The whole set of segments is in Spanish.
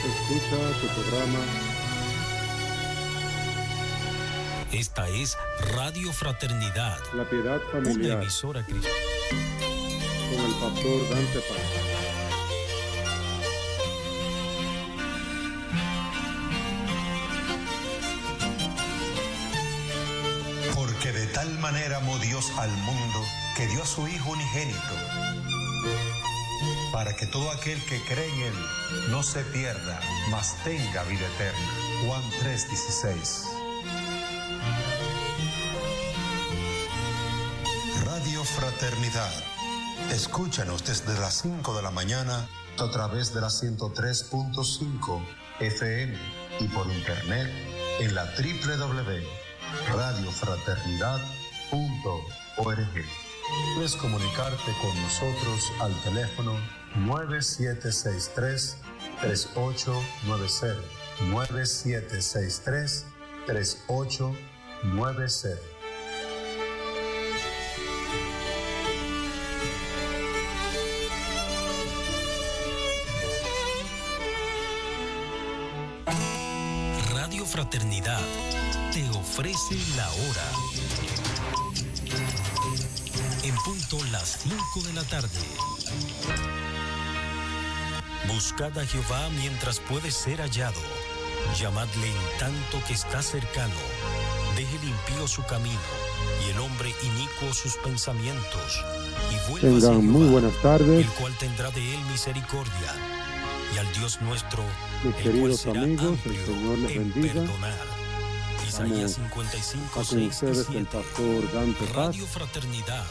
Escucha tu programa. Esta es Radio Fraternidad, La Piedad una Familiar, emisora cristiana. con el pastor Dante Paz. Porque de tal manera amó Dios al mundo, que dio a su Hijo unigénito, para que todo aquel que cree en Él no se pierda, mas tenga vida eterna. Juan 3:16. Radio Fraternidad. Escúchanos desde las 5 de la mañana a través de la 103.5 FM y por internet en la www.radiofraternidad.org. Puedes comunicarte con nosotros al teléfono 9763-3890. 9763-3890. Radio Fraternidad te ofrece la hora. En punto las 5 de la tarde. Buscad a Jehová mientras puede ser hallado. Llamadle en tanto que está cercano. Deje el impío su camino y el hombre inicuo sus pensamientos. Y vuelva hacia Tengan muy Jehová, buenas tardes, el cual tendrá de él misericordia. Y al Dios nuestro, mis el cual queridos será amigos. El amplio Señor les en bendiga. perdonar. Isaías Estamos 55, con 6 y ustedes el 7. pastor Dante Paz, Radio Fraternidad,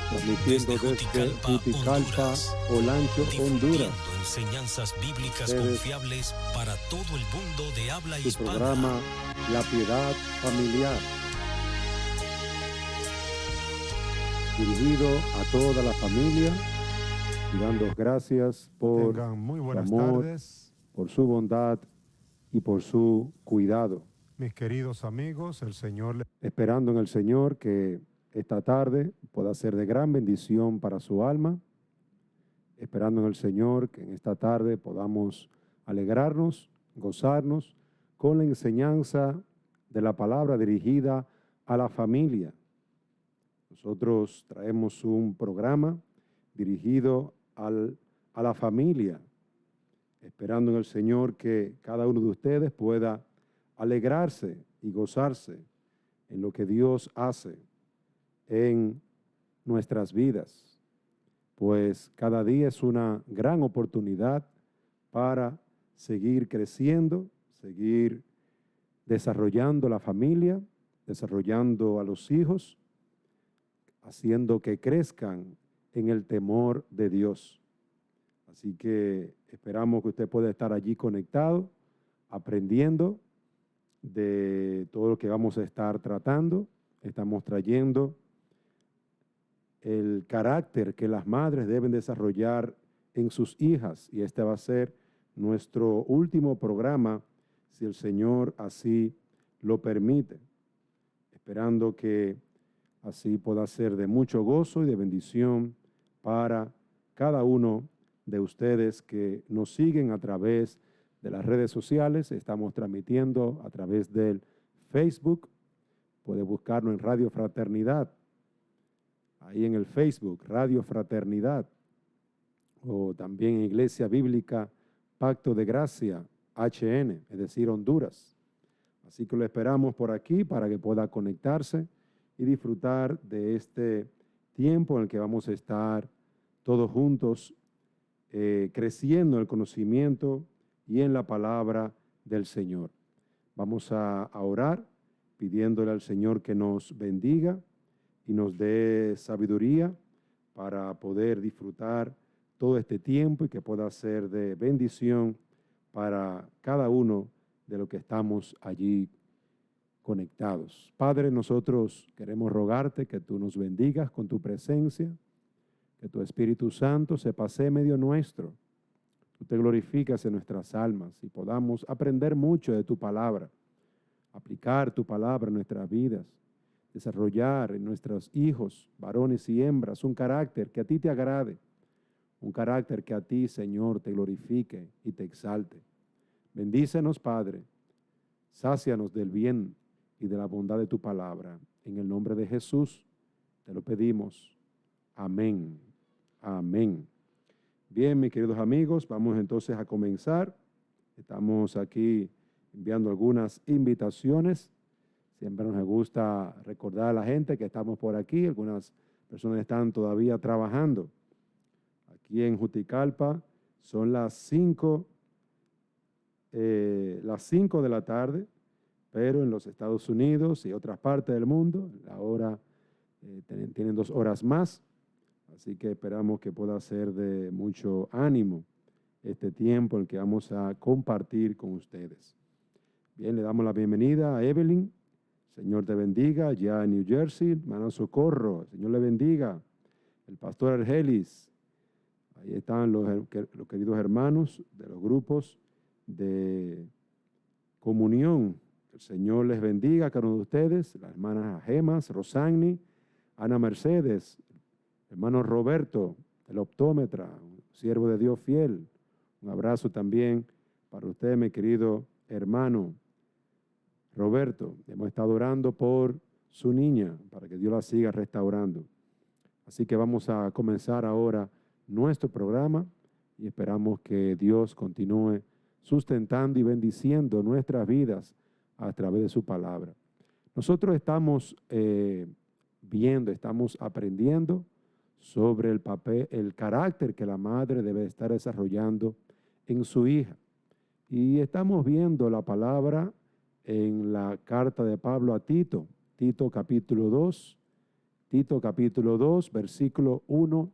transmitiendo desde Juticalpa, Olancho, Honduras. difundiendo enseñanzas bíblicas Ustedes, confiables para todo el mundo de habla su hispana. programa La Piedad Familiar, dirigido a toda la familia, y dando gracias por Tengan muy su buenas amor, tardes, por su bondad y por su cuidado. mis queridos amigos. El Señor les Esperando en el Señor que esta tarde pueda ser de gran bendición para su alma. Esperando en el Señor que en esta tarde podamos alegrarnos, gozarnos con la enseñanza de la palabra dirigida a la familia. Nosotros traemos un programa dirigido a la familia, esperando en el Señor que cada uno de ustedes pueda alegrarse y gozarse en lo que Dios hace en nuestras vidas, pues cada día es una gran oportunidad para seguir creciendo, seguir desarrollando la familia, desarrollando a los hijos, haciendo que crezcan en el temor de Dios. Así que esperamos que usted pueda estar allí conectado, aprendiendo de todo lo que vamos a estar tratando. Estamos trayendo el carácter que las madres deben desarrollar en sus hijas, y este va a ser nuestro último programa, si el Señor así lo permite, esperando que así pueda ser de mucho gozo y de bendición para cada uno de ustedes que nos siguen a través de las redes sociales. Estamos transmitiendo a través del Facebook. Puede buscarnos en Radio Fraternidad, ahí en el Facebook, Radio Fraternidad, o también en Iglesia Bíblica Pacto de Gracia, HN, es decir, Honduras. Así que lo esperamos por aquí para que pueda conectarse y disfrutar de este tiempo en el que vamos a estar todos juntos creciendo en el conocimiento y en la palabra del Señor. Vamos a orar pidiéndole al Señor que nos bendiga y nos dé sabiduría para poder disfrutar todo este tiempo y que pueda ser de bendición para cada uno de los que estamos allí conectados. Padre, nosotros queremos rogarte que tú nos bendigas con tu presencia, que tu Espíritu Santo se pase en medio nuestro. Tú te glorificas en nuestras almas y podamos aprender mucho de tu palabra, aplicar tu palabra en nuestras vidas, desarrollar en nuestros hijos, varones y hembras, un carácter que a ti te agrade, un carácter que a ti, Señor, te glorifique y te exalte. Bendícenos, Padre. Sácianos del bien y de la bondad de tu palabra. En el nombre de Jesús te lo pedimos. Amén. Amén. Bien, mis queridos amigos, vamos entonces a comenzar. Estamos aquí enviando algunas invitaciones. Siempre nos gusta recordar a la gente que estamos por aquí. Algunas personas están todavía trabajando. Aquí en Juticalpa son las 5 de la tarde, pero en los Estados Unidos y otras partes del mundo, la hora tienen 2 horas más. Así que esperamos que pueda ser de mucho ánimo este tiempo en el que vamos a compartir con ustedes. Bien, le damos la bienvenida a Evelyn. Señor te bendiga, ya en New Jersey. Hermano Socorro, Señor le bendiga. El pastor Argelis. Ahí están los queridos hermanos de los grupos de comunión. El Señor les bendiga a cada uno de ustedes. Las hermanas Gemas, Rosagni, Ana Mercedes, hermano Roberto, el optómetra, siervo de Dios fiel. Un abrazo también para usted, mi querido hermano Roberto. Hemos estado orando por su niña para que Dios la siga restaurando. Así que vamos a comenzar ahora nuestro programa y esperamos que Dios continúe sustentando y bendiciendo nuestras vidas a través de su palabra. Nosotros estamos estamos aprendiendo sobre el papel, el carácter que la madre debe estar desarrollando en su hija. Y estamos viendo la palabra en la carta de Pablo a Tito, Tito capítulo 2, versículo 1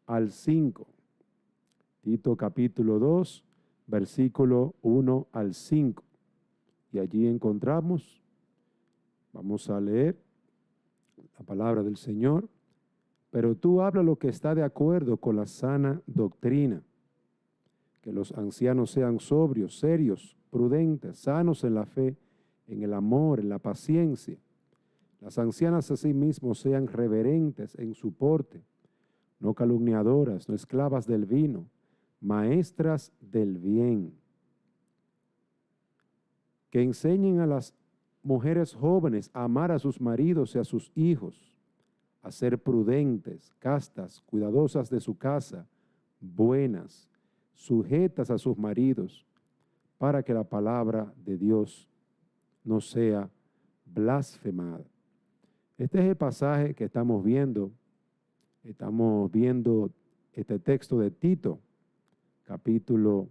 al 5. Tito capítulo 2, versículo 1 al 5. Y allí encontramos, vamos a leer la palabra del Señor. Pero tú habla lo que está de acuerdo con la sana doctrina, que los ancianos sean sobrios, serios, prudentes, sanos en la fe, en el amor, en la paciencia. Las ancianas asimismo sean reverentes en su porte, no calumniadoras, no esclavas del vino, maestras del bien. Que enseñen a las mujeres jóvenes a amar a sus maridos y a sus hijos, a ser prudentes, castas, cuidadosas de su casa, buenas, sujetas a sus maridos, para que la palabra de Dios no sea blasfemada. Este es el pasaje que estamos viendo. Estamos viendo este texto de Tito, capítulo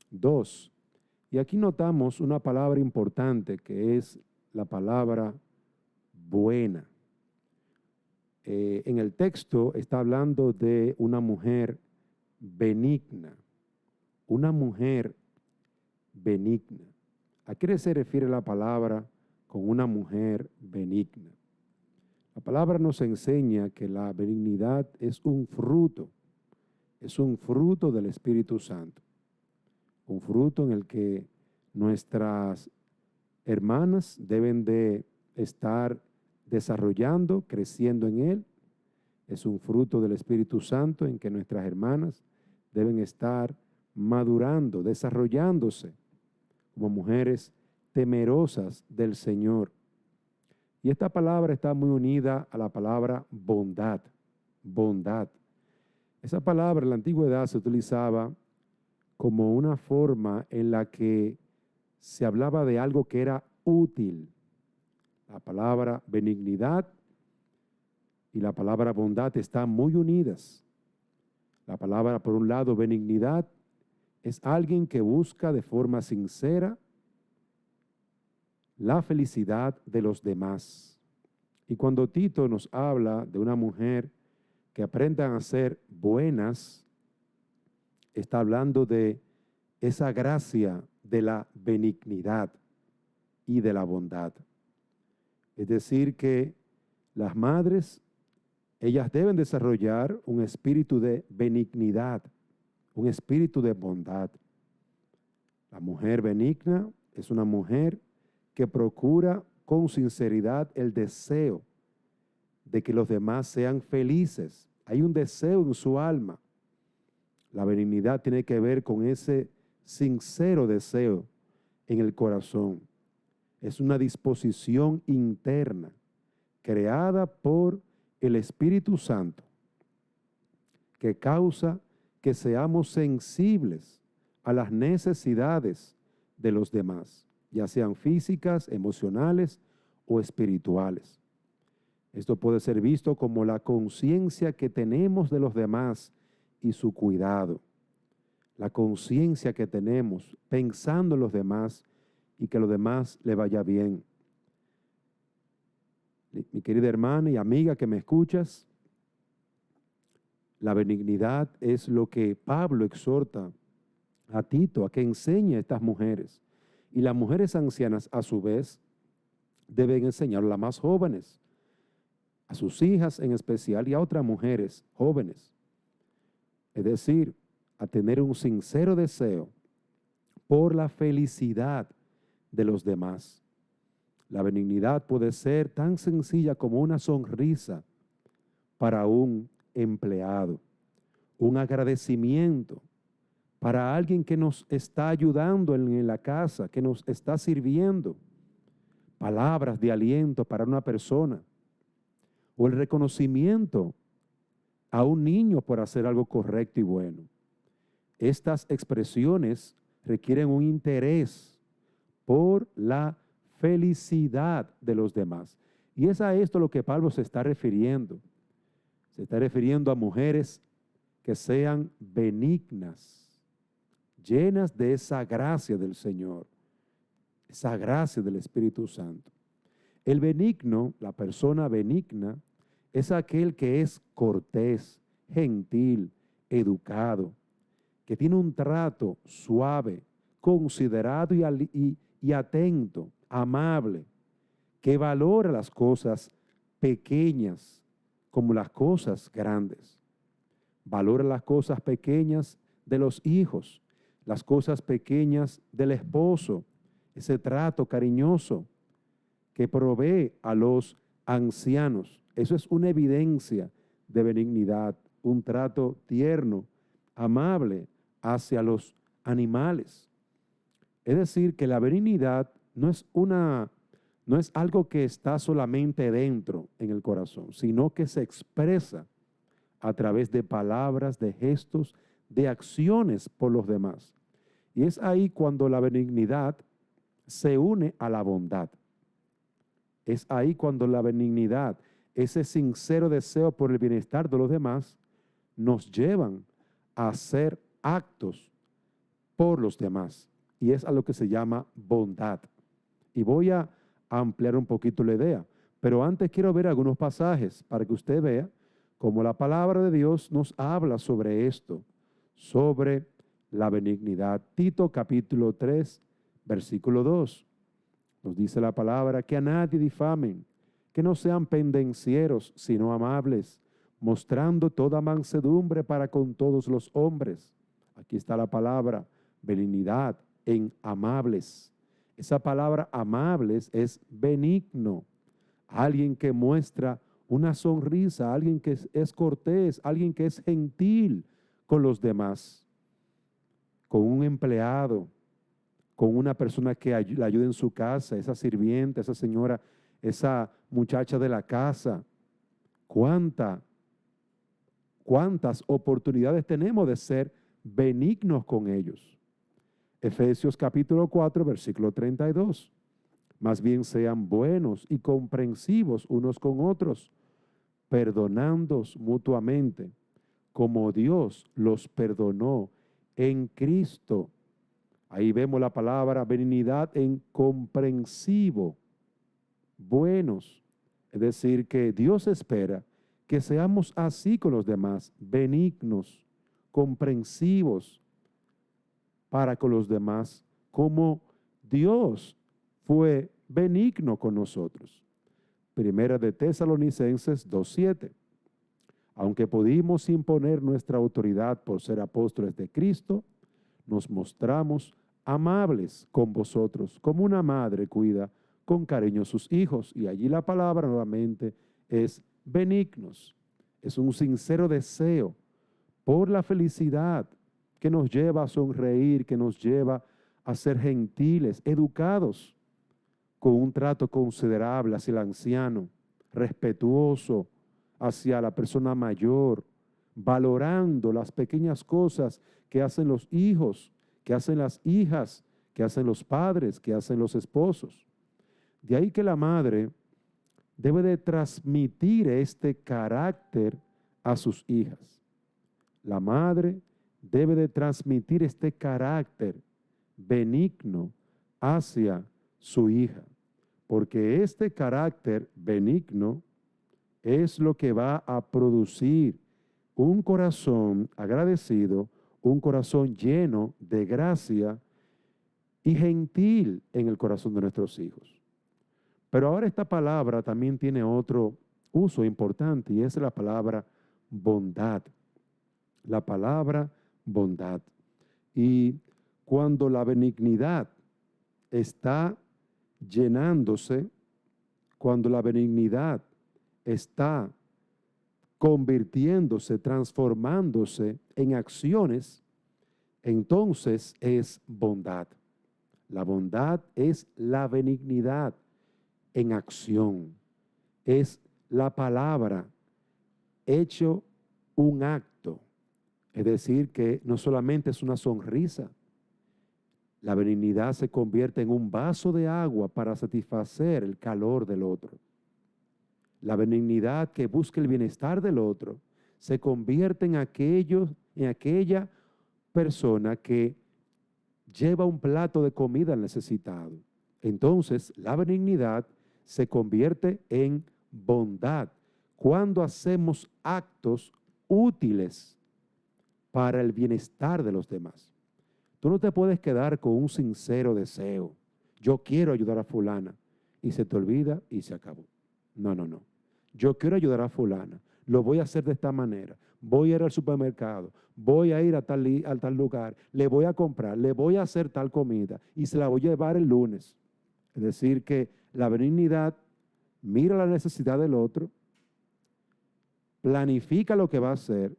2. Y aquí notamos una palabra importante que es la palabra buena. En el texto está hablando de una mujer benigna. Una mujer benigna. ¿A qué se refiere la palabra con una mujer benigna? La palabra nos enseña que la benignidad es un fruto del Espíritu Santo. Un fruto en el que nuestras hermanas deben de estar desarrollando, creciendo en él. Es un fruto del Espíritu Santo en que nuestras hermanas deben estar madurando, desarrollándose como mujeres temerosas del Señor. Y esta palabra está muy unida a la palabra bondad. Bondad. Esa palabra en la antigüedad se utilizaba como una forma en la que se hablaba de algo que era útil. La palabra benignidad y la palabra bondad están muy unidas. La palabra, por un lado, benignidad, es alguien que busca de forma sincera la felicidad de los demás. Y cuando Tito nos habla de una mujer que aprendan a ser buenas, está hablando de esa gracia de la benignidad y de la bondad. Es decir, que las madres, ellas deben desarrollar un espíritu de benignidad, un espíritu de bondad. La mujer benigna es una mujer que procura con sinceridad el deseo de que los demás sean felices. Hay un deseo en su alma. La benignidad tiene que ver con ese sincero deseo en el corazón. Es una disposición interna creada por el Espíritu Santo que causa que seamos sensibles a las necesidades de los demás, ya sean físicas, emocionales o espirituales. Esto puede ser visto como la conciencia que tenemos de los demás y su cuidado. La conciencia que tenemos pensando en los demás y que a los demás le vaya bien. Mi querida hermana y amiga que me escuchas, la benignidad es lo que Pablo exhorta a Tito a que enseñe a estas mujeres. Y las mujeres ancianas, a su vez, deben enseñar a las más jóvenes, a sus hijas en especial y a otras mujeres jóvenes. Es decir, a tener un sincero deseo por la felicidad de los demás. La benignidad puede ser tan sencilla como una sonrisa para un empleado, un agradecimiento para alguien que nos está ayudando en la casa, que nos está sirviendo, palabras de aliento para una persona, o el reconocimiento a un niño por hacer algo correcto y bueno. Estas expresiones requieren un interés por la felicidad de los demás. Y es a esto lo que Pablo se está refiriendo. Se está refiriendo a mujeres que sean benignas, llenas de esa gracia del Señor, esa gracia del Espíritu Santo. El benigno, la persona benigna, es aquel que es cortés, gentil, educado, que tiene un trato suave, considerado y atento, amable, que valora las cosas pequeñas como las cosas grandes. Valora las cosas pequeñas de los hijos, las cosas pequeñas del esposo, ese trato cariñoso que provee a los ancianos. Eso es una evidencia de benignidad, un trato tierno, amable hacia los animales. Es decir, que la benignidad no es algo que está solamente dentro en el corazón, sino que se expresa a través de palabras, de gestos, de acciones por los demás. Y es ahí cuando la benignidad se une a la bondad. Es ahí cuando la benignidad, ese sincero deseo por el bienestar de los demás, nos llevan a hacer actos por los demás. Y es a lo que se llama bondad. Y voy a ampliar un poquito la idea. Pero antes quiero ver algunos pasajes para que usted vea cómo la palabra de Dios nos habla sobre esto, sobre la benignidad. Tito capítulo 3, versículo 2. Nos dice la palabra: que a nadie difamen, que no sean pendencieros, sino amables, mostrando toda mansedumbre para con todos los hombres. Aquí está la palabra benignidad en amables. Esa palabra amables es benigno. Alguien que muestra una sonrisa, alguien que es cortés, alguien que es gentil con los demás, con un empleado, con una persona que le ayuda en su casa, esa sirvienta, esa señora, esa muchacha de la casa. ¿Cuántas oportunidades tenemos de ser benignos con ellos? Efesios capítulo 4, versículo 32. Más bien sean buenos y comprensivos unos con otros, perdonándoos mutuamente, como Dios los perdonó en Cristo. Ahí vemos la palabra benignidad en comprensivo, buenos. Es decir, que Dios espera que seamos así con los demás, benignos, comprensivos para con los demás, como Dios fue benigno con nosotros. Primera de Tesalonicenses 2:7. Aunque pudimos imponer nuestra autoridad por ser apóstoles de Cristo, nos mostramos amables con vosotros, como una madre cuida con cariño a sus hijos. Y allí la palabra nuevamente es benignos. Es un sincero deseo por la felicidad que nos lleva a sonreír, que nos lleva a ser gentiles, educados, con un trato considerable hacia el anciano, respetuoso hacia la persona mayor, valorando las pequeñas cosas que hacen los hijos, que hacen las hijas, que hacen los padres, que hacen los esposos. De ahí que la madre debe de transmitir este carácter a sus hijas. La madre debe de transmitir este carácter benigno hacia su hija, porque este carácter benigno es lo que va a producir un corazón agradecido, un corazón lleno de gracia y gentil en el corazón de nuestros hijos. Pero ahora esta palabra también tiene otro uso importante y es la palabra bondad. La palabra bondad. Y cuando la benignidad está llenándose, cuando la benignidad está convirtiéndose, transformándose en acciones, entonces es bondad. La bondad es la benignidad en acción. Es la palabra hecho un acto. Es decir, que no solamente es una sonrisa. La benignidad se convierte en un vaso de agua para satisfacer el calor del otro. La benignidad que busca el bienestar del otro se convierte en aquella persona que lleva un plato de comida al necesitado. Entonces, la benignidad se convierte en bondad cuando hacemos actos útiles para el bienestar de los demás. Tú no te puedes quedar con un sincero deseo. Yo quiero ayudar a fulana. Y se te olvida y se acabó. No, no, no. Yo quiero ayudar a fulana. Lo voy a hacer de esta manera. Voy a ir al supermercado. Voy a ir a tal lugar. Le voy a comprar. Le voy a hacer tal comida. Y se la voy a llevar el lunes. Es decir, que la benignidad mira la necesidad del otro, planifica lo que va a hacer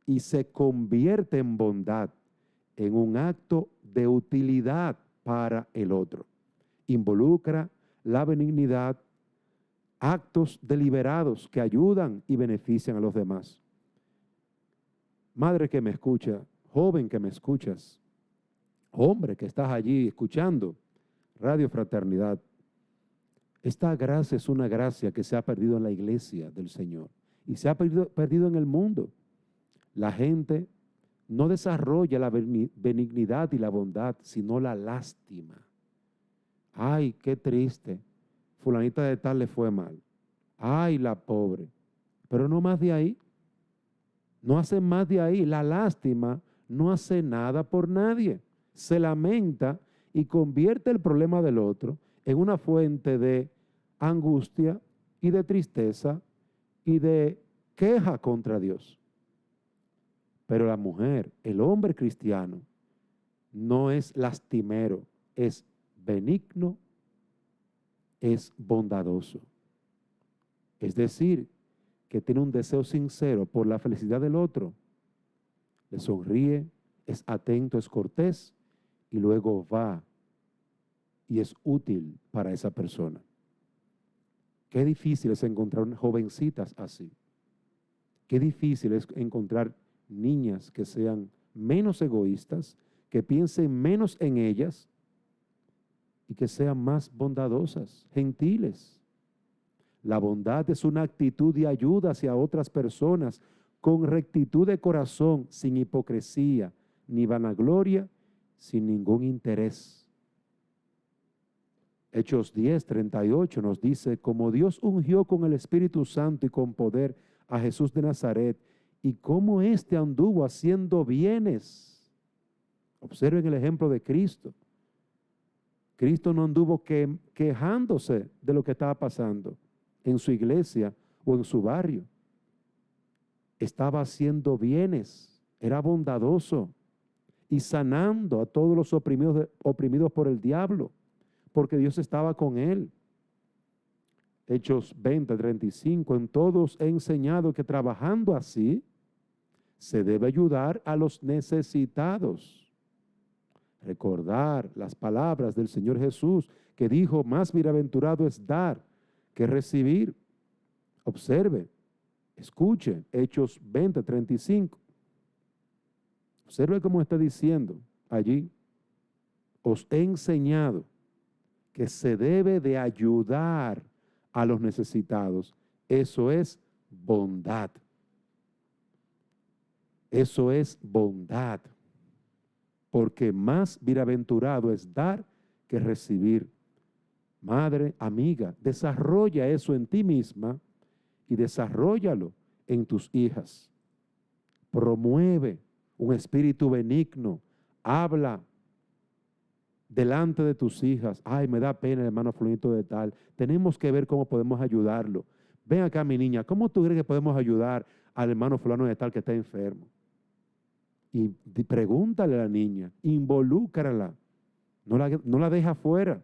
y se convierte en bondad, en un acto de utilidad para el otro. Involucra la benignidad, actos deliberados que ayudan y benefician a los demás. Madre que me escucha, joven que me escuchas, hombre que estás allí escuchando Radio Fraternidad, esta gracia es una gracia que se ha perdido en la iglesia del Señor y se ha perdido en el mundo. La gente no desarrolla la benignidad y la bondad, sino la lástima. Ay, qué triste. Fulanita de tal le fue mal. Ay, la pobre. Pero no más de ahí. No hace más de ahí. La lástima no hace nada por nadie. Se lamenta y convierte el problema del otro en una fuente de angustia y de tristeza y de queja contra Dios. Pero la mujer, el hombre cristiano, no es lastimero, es benigno, es bondadoso. Es decir, que tiene un deseo sincero por la felicidad del otro. Le sonríe, es atento, es cortés y luego va y es útil para esa persona. Qué difícil es encontrar jovencitas así. Qué difícil es encontrar niñas que sean menos egoístas, que piensen menos en ellas y que sean más bondadosas, gentiles. La bondad es una actitud de ayuda hacia otras personas con rectitud de corazón, sin hipocresía, ni vanagloria, sin ningún interés. Hechos 10:38 nos dice, como Dios ungió con el Espíritu Santo y con poder a Jesús de Nazaret, y cómo éste anduvo haciendo bienes. Observen el ejemplo de Cristo. Cristo no anduvo quejándose de lo que estaba pasando en su iglesia o en su barrio. Estaba haciendo bienes, era bondadoso y sanando a todos los oprimidos por el diablo, porque Dios estaba con él. Hechos 20:35, en todos he enseñado que trabajando así, Se debe ayudar a los necesitados. Recordar las palabras del Señor Jesús, que dijo, más bienaventurado es dar que recibir. Observe, escuche, Hechos 20:35. Observe cómo está diciendo allí. Os he enseñado que se debe de ayudar a los necesitados. Eso es bondad. Eso es bondad. Porque más bienaventurado es dar que recibir. Madre, amiga, desarrolla eso en ti misma y desarróllalo en tus hijas. Promueve un espíritu benigno. Habla delante de tus hijas. Ay, me da pena el hermano fulanito de tal. Tenemos que ver cómo podemos ayudarlo. Ven acá, mi niña, ¿cómo tú crees que podemos ayudar al hermano fulano de tal que está enfermo? Y pregúntale a la niña, involúcrala, no la deja fuera.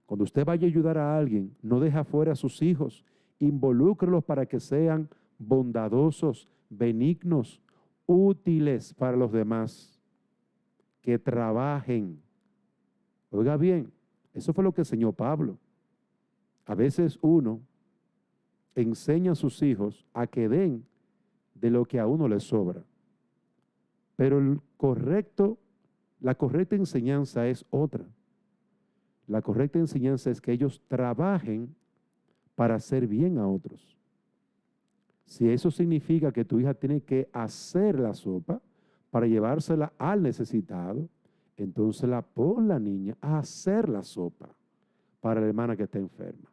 Cuando usted vaya a ayudar a alguien, no deja fuera a sus hijos, involúcrelos para que sean bondadosos, benignos, útiles para los demás, que trabajen. Oiga bien, eso fue lo que enseñó Pablo. A veces uno enseña a sus hijos a que den de lo que a uno le sobra. Pero la correcta enseñanza es otra. La correcta enseñanza es que ellos trabajen para hacer bien a otros. Si eso significa que tu hija tiene que hacer la sopa para llevársela al necesitado, entonces pon la niña a hacer la sopa para la hermana que está enferma.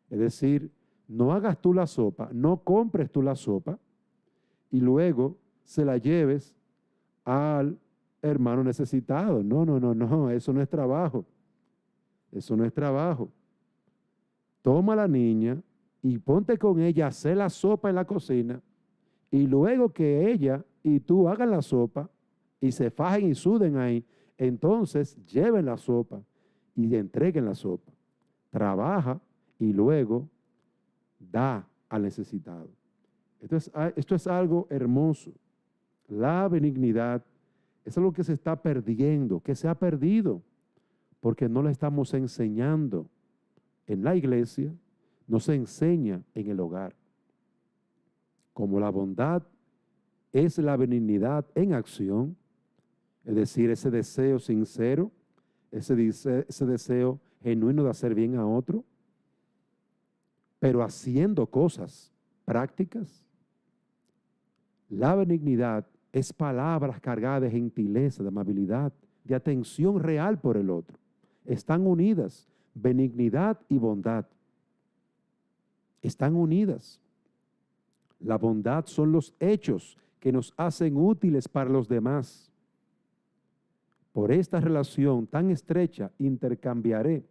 Es decir, no hagas tú la sopa, no compres tú la sopa y luego se la lleves al hermano necesitado. No, eso no es trabajo. Eso no es trabajo. Toma a la niña y ponte con ella a hacer la sopa en la cocina y luego que ella y tú hagan la sopa y se fajen y suden ahí, entonces lleven la sopa y entreguen la sopa. Trabaja y luego da al necesitado. Esto es algo hermoso. La benignidad es algo que se está perdiendo, que se ha perdido, porque no la estamos enseñando en la iglesia, no se enseña en el hogar. Como la bondad es la benignidad en acción, es decir, ese deseo sincero, ese deseo genuino de hacer bien a otro, pero haciendo cosas prácticas. La benignidad es palabras cargadas de gentileza, de amabilidad, de atención real por el otro. Están unidas, benignidad y bondad. Están unidas. La bondad son los hechos que nos hacen útiles para los demás. Por esta relación tan estrecha intercambiaré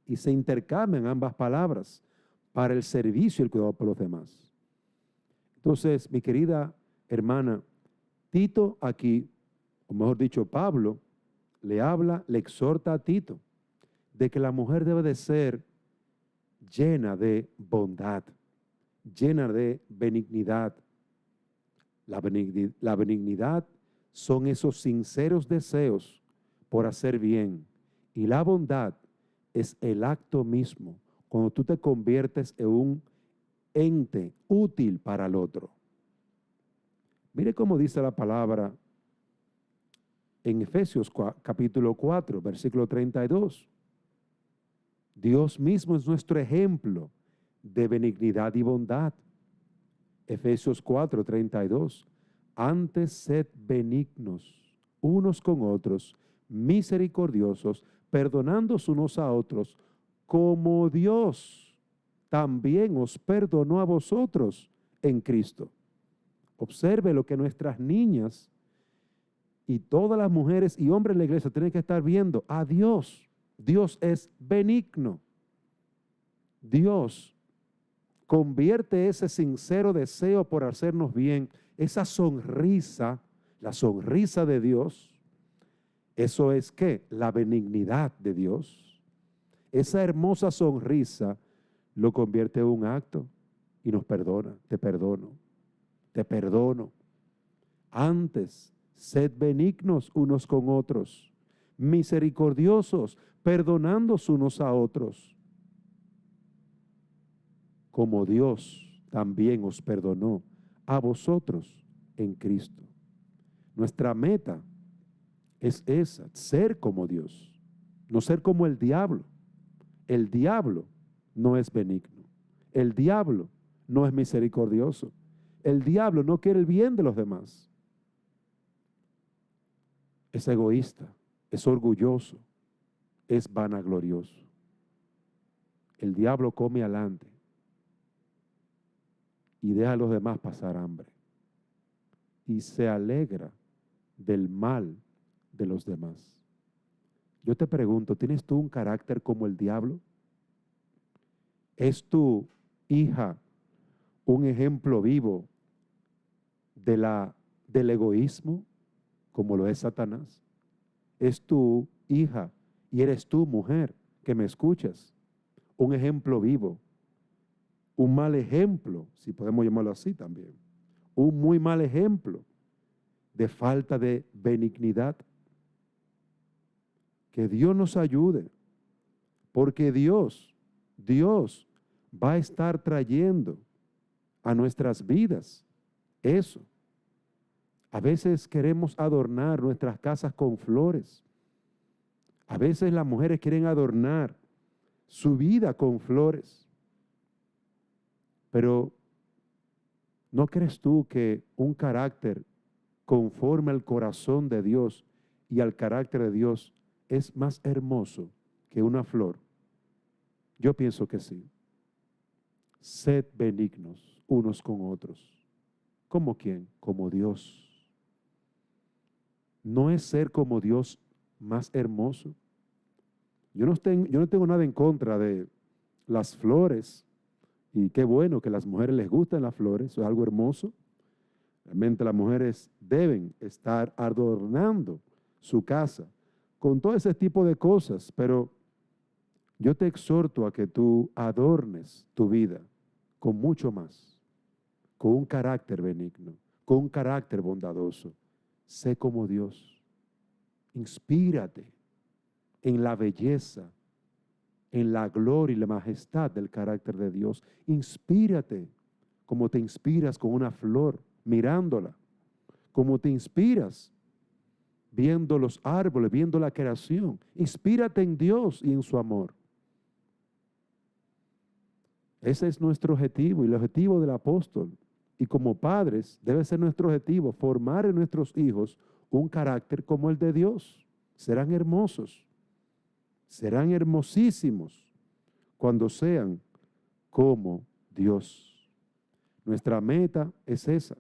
y se intercambian ambas palabras para el servicio y el cuidado por los demás. Entonces, mi querida hermana, Tito aquí, o mejor dicho, Pablo, le exhorta a Tito de que la mujer debe de ser llena de bondad, llena de benignidad. La benignidad son esos sinceros deseos por hacer bien. Y la bondad es el acto mismo, cuando tú te conviertes en un ente útil para el otro. Mire cómo dice la palabra en Efesios capítulo 4, versículo 32. Dios mismo es nuestro ejemplo de benignidad y bondad. Efesios 4, 32. Antes sed benignos unos con otros, misericordiosos, perdonándoos unos a otros, como Dios también os perdonó a vosotros en Cristo. Observe lo que nuestras niñas y todas las mujeres y hombres de la iglesia tienen que estar viendo a Dios. Dios es benigno. Dios convierte ese sincero deseo por hacernos bien, esa sonrisa, la sonrisa de Dios. Eso es ¿qué? La benignidad de Dios. Esa hermosa sonrisa lo convierte en un acto y nos perdona. Te perdono. Te perdono. Antes, sed benignos unos con otros, misericordiosos, perdonándoos unos a otros, como Dios también os perdonó a vosotros en Cristo. Nuestra meta es esa, ser como Dios, no ser como el diablo. El diablo no es benigno. El diablo no es misericordioso. El diablo no quiere el bien de los demás. Es egoísta, es orgulloso, es vanaglorioso. El diablo come adelante y deja a los demás pasar hambre. Y se alegra del mal de los demás. Yo te pregunto, ¿tienes tú un carácter como el diablo? ¿Es tu hija un ejemplo vivo del egoísmo, como lo es Satanás? ¿Es tu hija y eres tú, mujer, que me escuchas, un ejemplo vivo? Un mal ejemplo, si podemos llamarlo así también. Un muy mal ejemplo de falta de benignidad. Que Dios nos ayude, porque Dios va a estar trayendo a nuestras vidas eso. A veces queremos adornar nuestras casas con flores. A veces las mujeres quieren adornar su vida con flores. Pero ¿no crees tú que un carácter conforme al corazón de Dios y al carácter de Dios es más hermoso que una flor? Yo pienso que sí. Sed benignos unos con otros. ¿Como quién? Como Dios. ¿No es ser como Dios más hermoso? Yo no tengo nada en contra de las flores, y qué bueno que a las mujeres les gustan las flores, eso es algo hermoso. Realmente las mujeres deben estar adornando su casa con todo ese tipo de cosas, pero yo te exhorto a que tú adornes tu vida con mucho más, con un carácter benigno, con un carácter bondadoso. Sé como Dios. Inspírate en la belleza, en la gloria y la majestad del carácter de Dios. Inspírate como te inspiras con una flor, mirándola, como te inspiras viendo los árboles, viendo la creación. Inspírate en Dios y en su amor. Ese es nuestro objetivo y el objetivo del apóstol. Y como padres debe ser nuestro objetivo formar en nuestros hijos un carácter como el de Dios. Serán hermosos, serán hermosísimos cuando sean como Dios. Nuestra meta es esa.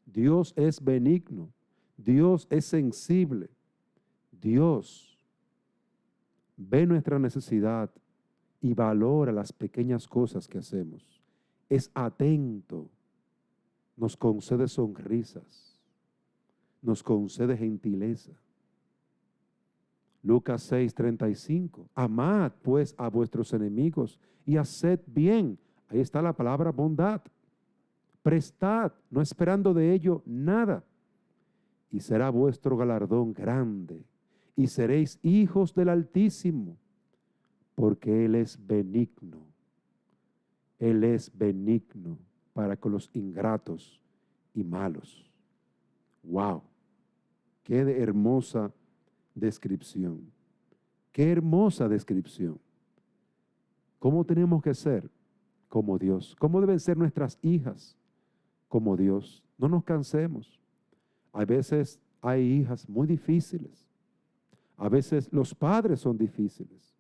Dios es benigno, Dios es sensible, Dios ve nuestra necesidad y valora las pequeñas cosas que hacemos. Es atento, nos concede sonrisas, nos concede gentileza. Lucas 6:35, amad pues a vuestros enemigos y haced bien. Ahí está la palabra bondad. Prestad, no esperando de ello nada, y será vuestro galardón grande, y seréis hijos del Altísimo, porque Él es benigno. Él es benigno para con los ingratos y malos. ¡Wow! ¡Qué hermosa descripción! ¡Qué hermosa descripción! ¿Cómo tenemos que ser? Como Dios. ¿Cómo deben ser nuestras hijas? Como Dios. No nos cansemos. A veces hay hijas muy difíciles. A veces los padres son difíciles.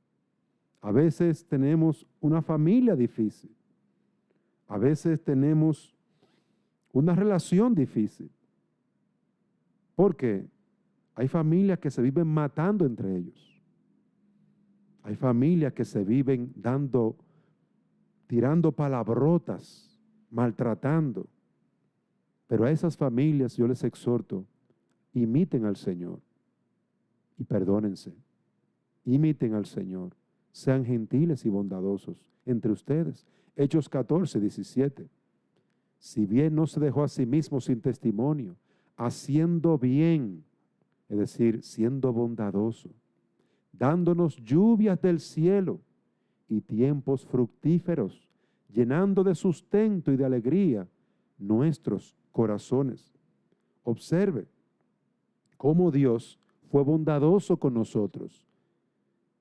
A veces tenemos una familia difícil. A veces tenemos una relación difícil. ¿Por qué? Hay familias que se viven matando entre ellos. Hay familias que se viven tirando palabrotas, maltratando. Pero a esas familias yo les exhorto, imiten al Señor y perdónense. Imiten al Señor. Sean gentiles y bondadosos entre ustedes. Hechos 14:17. si bien no se dejó a sí mismo sin testimonio, haciendo bien, es decir, siendo bondadoso, dándonos lluvias del cielo y tiempos fructíferos, llenando de sustento y de alegría nuestros corazones. Observe cómo Dios fue bondadoso con nosotros,